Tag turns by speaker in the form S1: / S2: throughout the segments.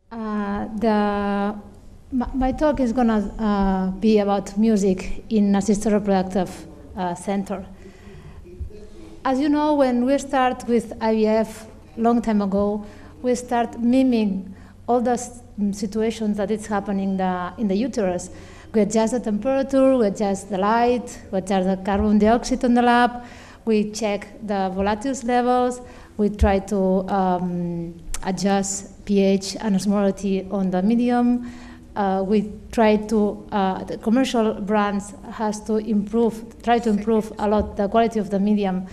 S1: My talk is going to be about music in assisted reproductive center. As you know, when we start with IVF long time ago, we start miming all the situations that is happening in the uterus. We adjust the temperature, we adjust the light, we adjust the carbon dioxide on the lab, we check the volatiles levels, we try to adjust pH and osmolality on the medium. We try to, the commercial brands try to improve a lot the quality of the medium.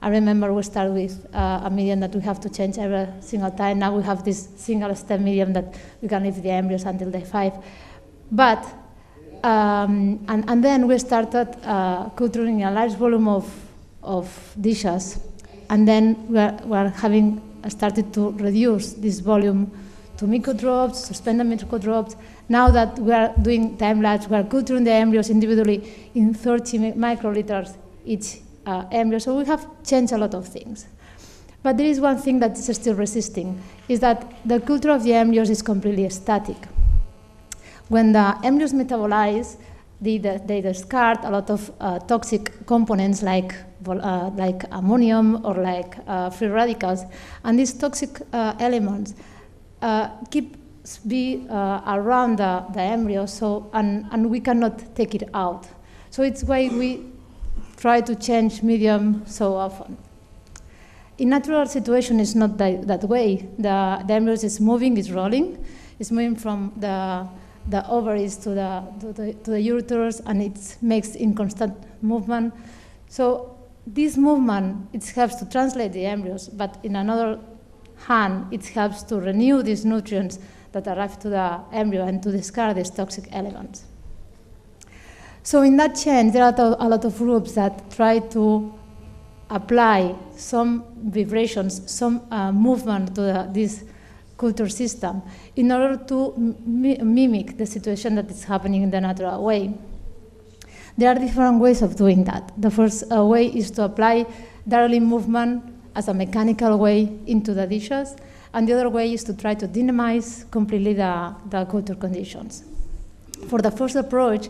S1: I remember we started with a medium that we have to change every single time. Now we have this single step medium that we can leave the embryos until day 5. But, and then we started culturing a large volume of dishes. And then we're having started to reduce this volume to microdrops, suspended microdrops. Now that we are doing time-lapse, we are culturing the embryos individually in 30 microliters each embryo. So we have changed a lot of things. But there is one thing that is still resisting, is that the culture of the embryos is completely static. When the embryos metabolize, they discard a lot of toxic components like ammonium or like free radicals. And these toxic elements keep around the embryo, and we cannot take it out. So it's why we try to change medium so often. In natural situation, it's not that way. The embryos is moving, it's rolling. It's moving from the ovaries to the ureters, and it makes in constant movement. So this movement, it helps to translate the embryos, but in another hand, it helps to renew these nutrients that arrive to the embryo and to discard these toxic elements. So in that change, there are a lot of groups that try to apply some vibrations, some movement to this culture system in order to mimic the situation that is happening in the natural way. There are different ways of doing that. The first way is to apply Darling movement as a mechanical way into the dishes, and the other way is to try to dynamize completely the culture conditions. For the first approach,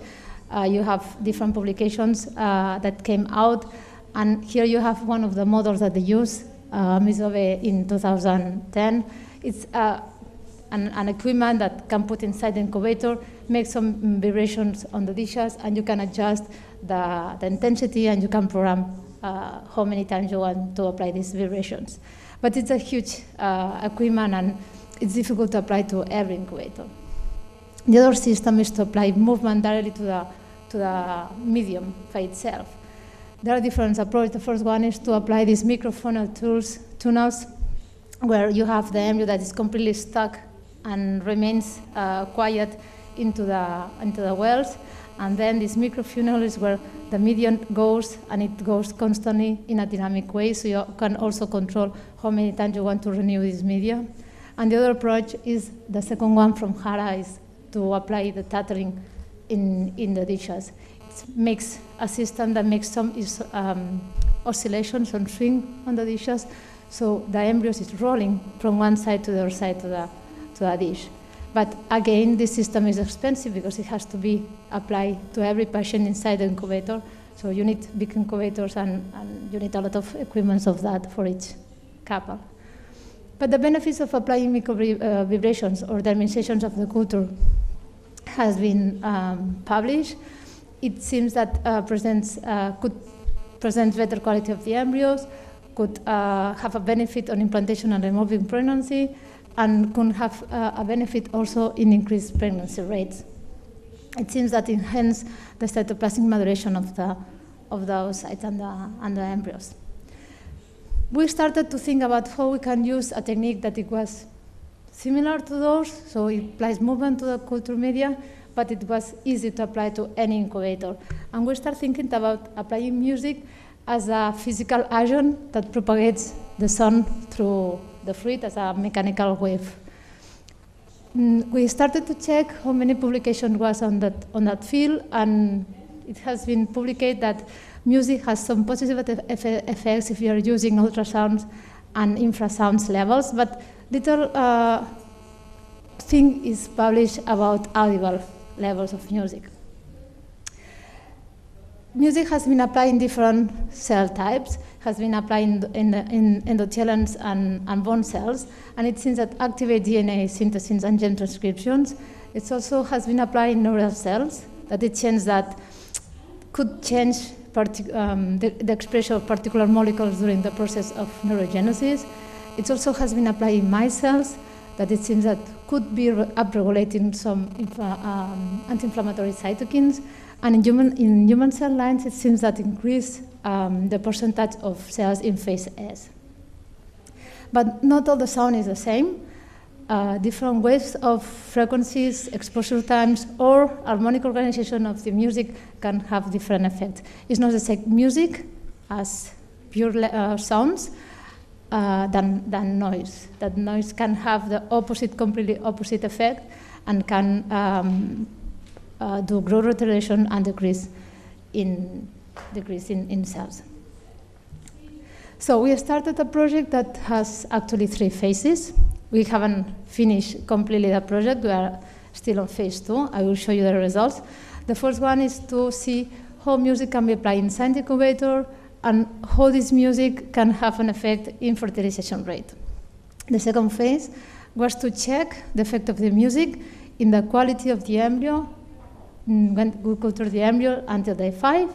S1: you have different publications that came out, and here you have one of the models that they use, Misove in 2010. It's an equipment that can put inside the incubator, make some vibrations on the dishes, and you can adjust the intensity, and you can program how many times you want to apply these vibrations. But it's a huge equipment, and it's difficult to apply to every incubator. The other system is to apply movement directly to the medium by itself. There are different approaches. The first one is to apply these microfunnel tunnels, where you have the embryo that is completely stuck and remains quiet into the wells. And then this microfunnel is where the medium goes, and it goes constantly in a dynamic way, so you can also control how many times you want to renew this media. And the other approach is the second one from Hara, is to apply the tethering in the dishes. It makes a system that makes some oscillations and swing on the dishes, so the embryos is rolling from one side to the other side to the dish. But again, this system is expensive because it has to be applied to every patient inside the incubator. So you need big incubators, and you need a lot of equipment of that for each couple. But the benefits of applying micro vibrations or dimensions of the culture has been published. It seems that could present better quality of the embryos, could have a benefit on implantation and removing pregnancy, and can have a benefit also in increased pregnancy rates. It seems that enhance the cytoplasmic maturation of the oocytes and the embryos. We started to think about how we can use a technique that it was similar to those, so it applies movement to the culture media, but it was easy to apply to any incubator. And we start thinking about applying music as a physical agent that propagates the sound through the fluid as a mechanical wave. We started to check how many publications was on that field, and it has been published that music has some positive effects if you are using ultrasounds and infrasounds levels, but little thing is published about audible levels of music. Music has been applied in different cell types, has been applied in endothelins and bone cells, and it seems that activate DNA synthesis and gene transcriptions. It also has been applied in neural cells, that it changes that could change the expression of particular molecules during the process of neurogenesis. It also has been applied in mice cells, that it seems that could be upregulating some anti-inflammatory cytokines. And in human cell lines, it seems that increase the percentage of cells in phase S. But not all the sound is the same. Different waves of frequencies, exposure times, or harmonic organization of the music can have different effects. It's not the same music as pure sounds than noise. That noise can have the completely opposite effect, and can do growth retardation and decrease in cells. So we started a project that has actually 3 phases. We haven't finished completely the project. We are still on phase 2. I will show you the results. The first one is to see how music can be applied inside the incubator and how this music can have an effect in fertilization rate. The second phase was to check the effect of the music in the quality of the embryo when we culture the embryo until day 5.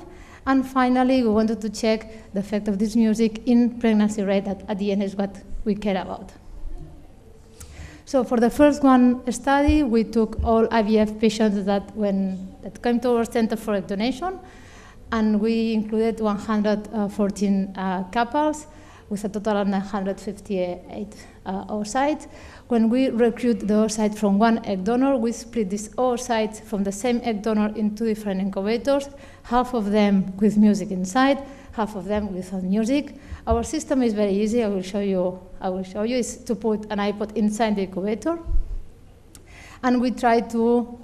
S1: And finally, we wanted to check the effect of this music in pregnancy rate, that at the end is what we care about. So for the first one study, we took all IVF patients that came to our center for egg donation, and we included 114 couples with a total of 958 oocytes. When we recruit the oocyte from one egg donor, we split these oocytes from the same egg donor in 2 different incubators, half of them with music inside, half of them without music. Our system is very easy. I will show you. Is to put an iPod inside the incubator, and we try to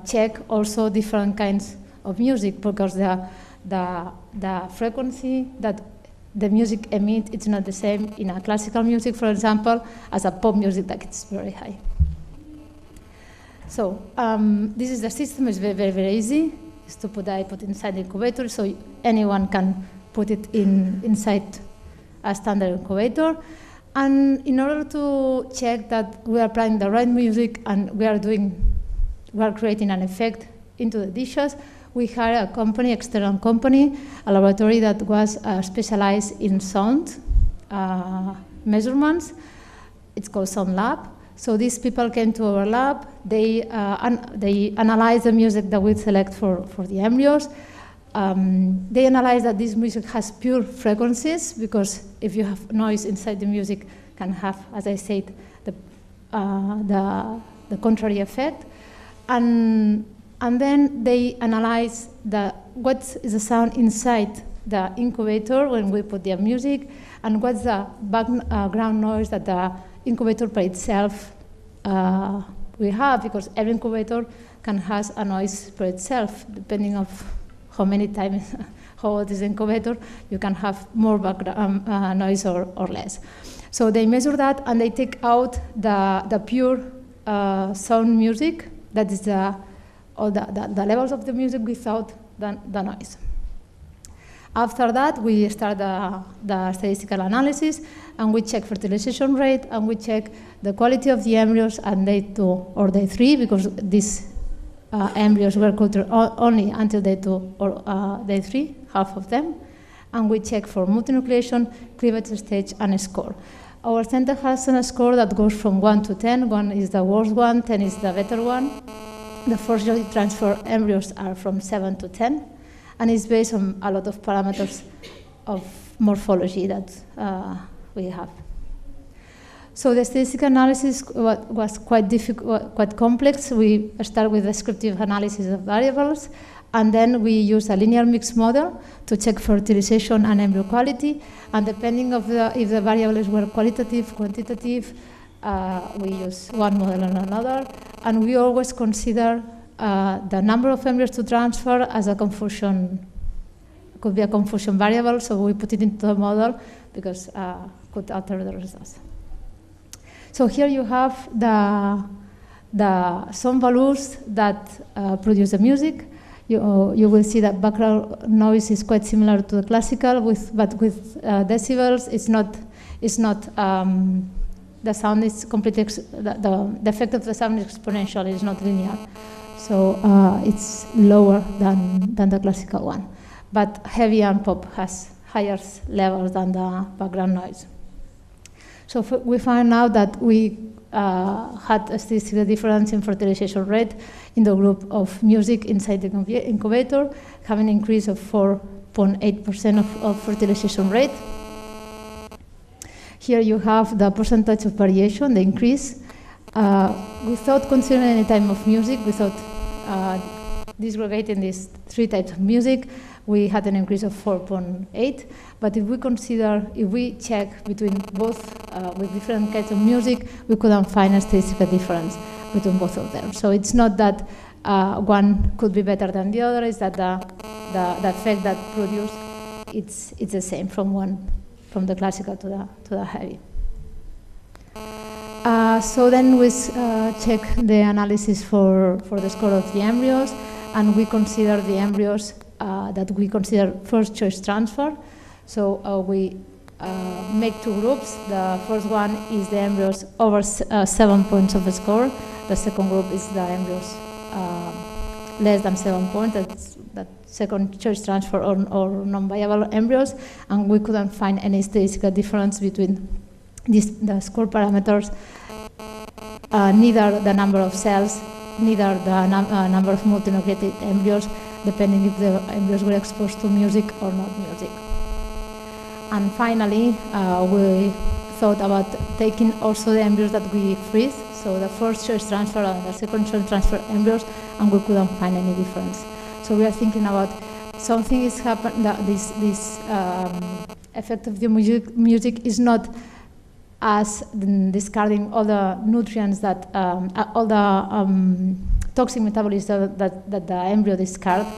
S1: check also different kinds of music, because the frequency that the music emits, it's not the same in a classical music, for example, as a pop music that it's very high. So this is the system. It's very, very, very easy. It's to put the iPod inside the incubator, so anyone can put it inside a standard incubator. And in order to check that we are applying the right music and we are creating an effect into the dishes, we hired a company, external company, a laboratory that was specialized in sound measurements. It's called Sound Lab. So these people came to our lab. They analyzed the music that we select for the embryos. They analyzed that this music has pure frequencies, because if you have noise inside the music, can have, as I said, the contrary effect. And then they analyze what is the sound inside the incubator when we put the music, and what's the background noise that the incubator by itself we have, because every incubator can has a noise per itself, depending on how many times, how old is the incubator, you can have more background noise or less. So they measure that, and they take out the pure sound music, that is the levels of the music without the noise. After that, we start the statistical analysis, and we check fertilization rate, and we check the quality of the embryos at day 2 or day 3, because these embryos were cultured only until day 2 or day 3, half of them. And we check for multinucleation, cleavage stage, and a score. Our center has a score that goes from 1 to 10. 1 is the worst one, 10 is the better one. The forcibly transfer embryos are from 7 to 10, and it's based on a lot of parameters of morphology that we have. So the statistical analysis was quite difficult, quite complex. We start with descriptive analysis of variables, and then we use a linear mixed model to check fertilization and embryo quality. And depending of if the variables were qualitative, quantitative, we use one model and another. And we always consider the number of embryos to transfer as a confusion, could be a confusion variable, so we put it into the model because could alter the results. So here you have some values that produce the music. You will see that background noise is quite similar to the classical, but with decibels, it's not the sound is completely, the effect of the sound is exponential, it's not linear. So it's lower than the classical one. But heavy and pop has higher levels than the background noise. So we find out that we had a statistical difference in fertilization rate in the group of music inside the incubator, having an increase of 4.8% of fertilization rate. Here you have the percentage of variation, the increase. Without considering any type of music, without disgregating these three types of music, we had an increase of 4.8. But if we check between both with different kinds of music, we couldn't find a statistical difference between both of them. So it's not that one could be better than the other, it's that the effect that produced, it's the same from the classical to the heavy. So then we check the analysis for the score of the embryos, and we consider the embryos that we consider first choice transfer. So we make two groups. The first one is the embryos over 7 points of the score. The second group is the embryos less than 7 points. That's that second choice transfer or non-viable embryos, and we couldn't find any statistical difference between the score parameters, neither the number of cells, neither the number of multinucleated embryos, depending if the embryos were exposed to music or not music. And finally, we thought about taking also the embryos that we freeze, so the first choice transfer and the second choice transfer embryos, and we couldn't find any difference. So we are thinking about something is happening, this effect of the music is not as discarding all the nutrients that, all the toxic metabolism that the embryo discards,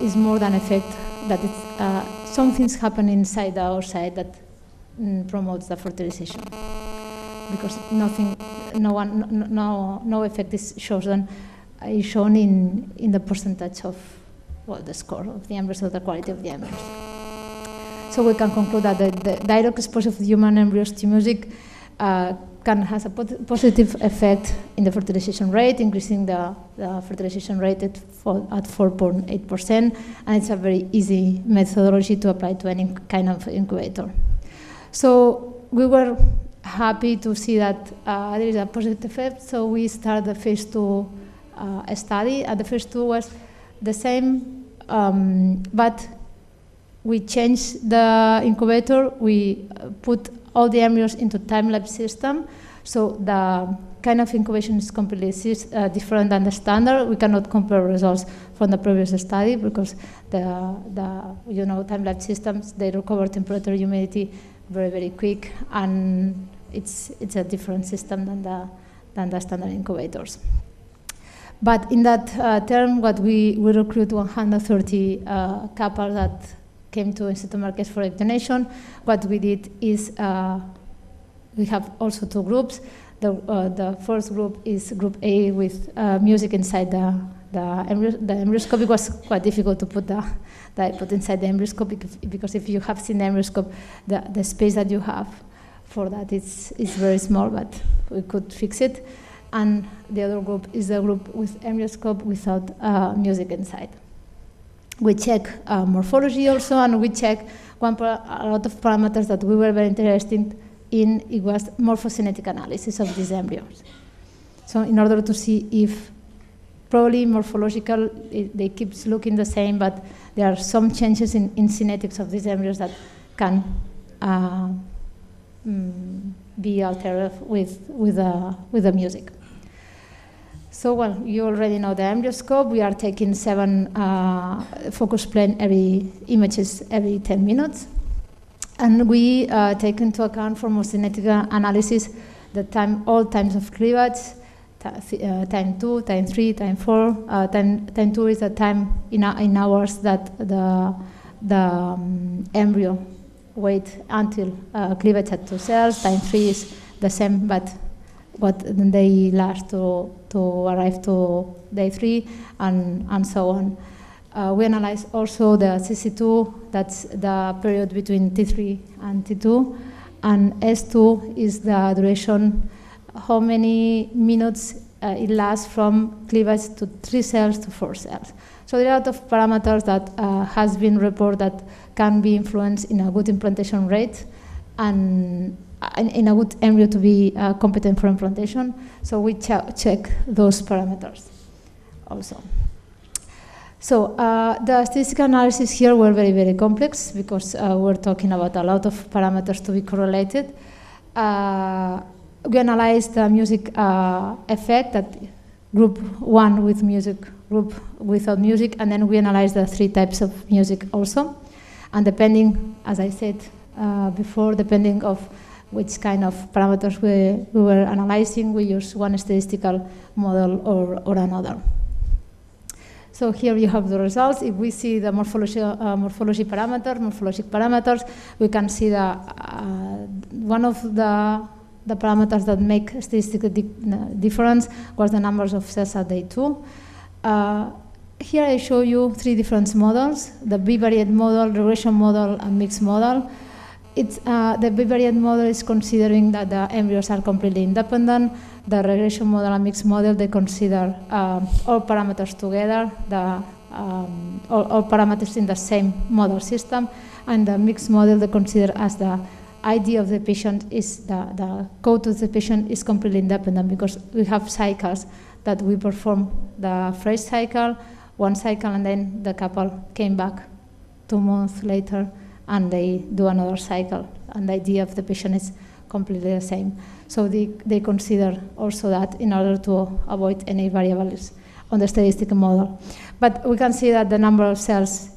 S1: is more than effect that it's, some things happen inside the outside that promotes the fertilization. Because no effect is shown in the percentage of the score of the embryos or the quality of the embryos. So we can conclude that the direct exposure of the human embryos to music has a positive effect in the fertilization rate, increasing the fertilization rate at 4.8%, and it's a very easy methodology to apply to any kind of incubator. So we were happy to see that there is a positive effect, so we started the phase 2 study. The phase 2 was the same, but we changed the incubator. We put all the embryos into time-lapse system, so the kind of incubation is completely different than the standard. We cannot compare results from the previous study because the time-lapse systems, they recover temperature, humidity very, very quick, and it's a different system than the standard incubators. But in that term, what we recruit 130 couples that came to Institute Marqués for egg donation. What we did is we have also two groups. The first group is group A with music inside the embryoscope. It was quite difficult to put inside the embryoscope because if you have seen the embryoscope, the space that you have for that is very small, but we could fix it. And the other group is the group with embryoscope without music inside. We check morphology also, and we check a lot of parameters that we were very interested in. It was morphogenetic analysis of these embryos. So in order to see if probably morphological, they keep looking the same, but there are some changes in genetics of these embryos that can be altered with the music. So, well, you already know the embryoscope. We are taking 7 focus plane images every 10 minutes. And we take into account for morphogenetic analysis all times of cleavage, time 2, time 3, time 4. Time 2 is the time in hours that the embryo wait until cleavage at 2 cells. Time 3 is the same, but what they last to arrive to day 3, and so on. We analyze also the CC2, that's the period between T3 and T2, and S2 is the duration, how many minutes it lasts from cleavage to 3 cells to 4 cells. So there are a lot of parameters that has been reported that can be influenced in a good implantation rate and in a good embryo to be competent for implantation. So we check those parameters also. So the statistical analysis here were very, very complex because we're talking about a lot of parameters to be correlated. We analyzed the music effect, that group 1 with music, group without music, and then we analyzed the 3 types of music also. And depending, as I said before, depending of which kind of parameters we were analyzing, we use one statistical model or another. So here you have the results. If we see the morphologic parameters, we can see one of the parameters that make statistical difference was the numbers of cells at day 2. Here I show you 3 different models: the bivariate model, regression model, and mixed model. The bivariate model is considering that the embryos are completely independent. The regression model and mixed model, they consider all parameters together, all parameters in the same model system, and the mixed model they consider as the ID of the patient is the code of the patient is completely independent, because we have cycles that we perform the first cycle, 1 cycle, and then the couple came back 2 months later and they do another cycle, and the idea of the patient is completely the same. So they consider also that in order to avoid any variables on the statistical model. But we can see that the number of cells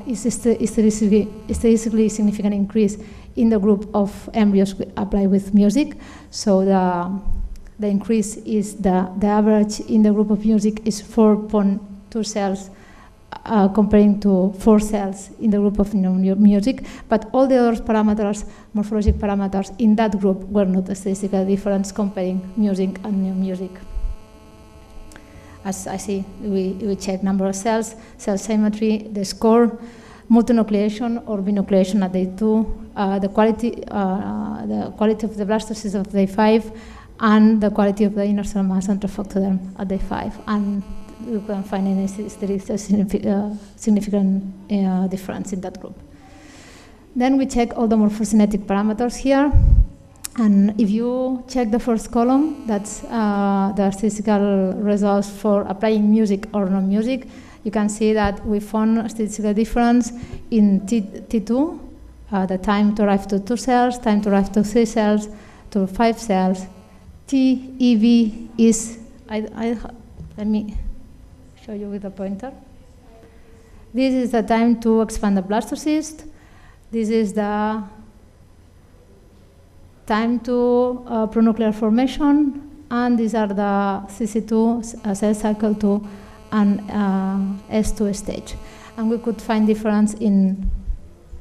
S1: is statistically significant increase in the group of embryos applied with music. So the increase is the average in the group of music is 4.2 cells comparing to 4 cells in the group of no music, but all the other parameters, morphologic parameters in that group were not a statistical difference comparing music and no music. As I see, we check number of cells, cell symmetry, the score, multinucleation or binucleation at day 2, the quality of the blastocysts of day 5, and the quality of the inner cell mass and refractoderm at day 5. And you can find any significant difference in that group. Then we check all the morphogenetic parameters here. And if you check the first column, that's the statistical results for applying music or non-music, you can see that we found a statistical difference in T2, the time to arrive to 2 cells, time to arrive to 3 cells, to 5 cells. TEV is, let me show you with a pointer. This is the time to expand the blastocyst. This is the time to pronuclear formation, and these are the CC2, cell cycle 2, and S2 stage. And we could find difference in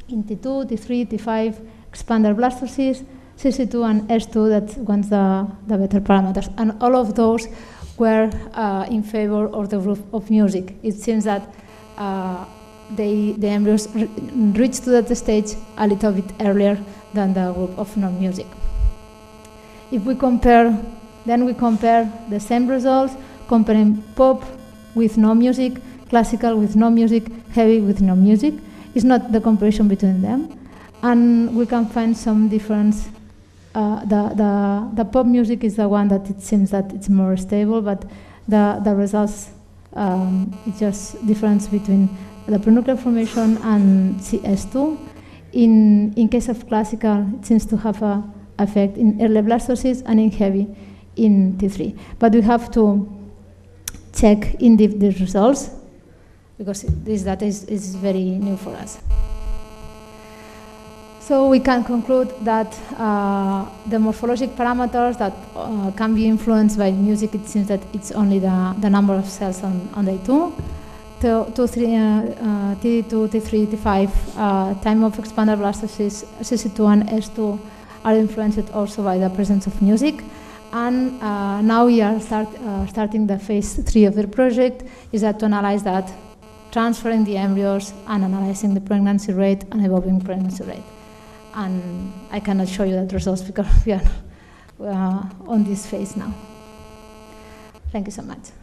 S1: T2, T3, T5, expander blastocyst, CC2 and S2, that one's the better parameters. And all of those were in favor of the group of music. It seems that the embryos reached to that stage a little bit earlier than the group of non-music. If we compare, then we compare the same results, comparing pop with no music, classical with no music, heavy with no music. It's not the comparison between them. And we can find some difference. The pop music is the one that it seems that it's more stable, but the results, it's just difference between the prenuclear formation and CS2. In case of classical, it seems to have an effect in early blastocysts and in heavy in T3. But we have to check in the results because this data is very new for us. So we can conclude that the morphologic parameters that can be influenced by music, it seems that it's only the number of cells on day 2. T2, T3, T5, time of expander blastocysts, CC2 and S2 are influenced also by the presence of music. And now we are starting the phase 3 of the project, is that to analyze that, transferring the embryos and analyzing the pregnancy rate and evolving pregnancy rate. And I cannot show you that results because we are on this phase now. Thank you so much.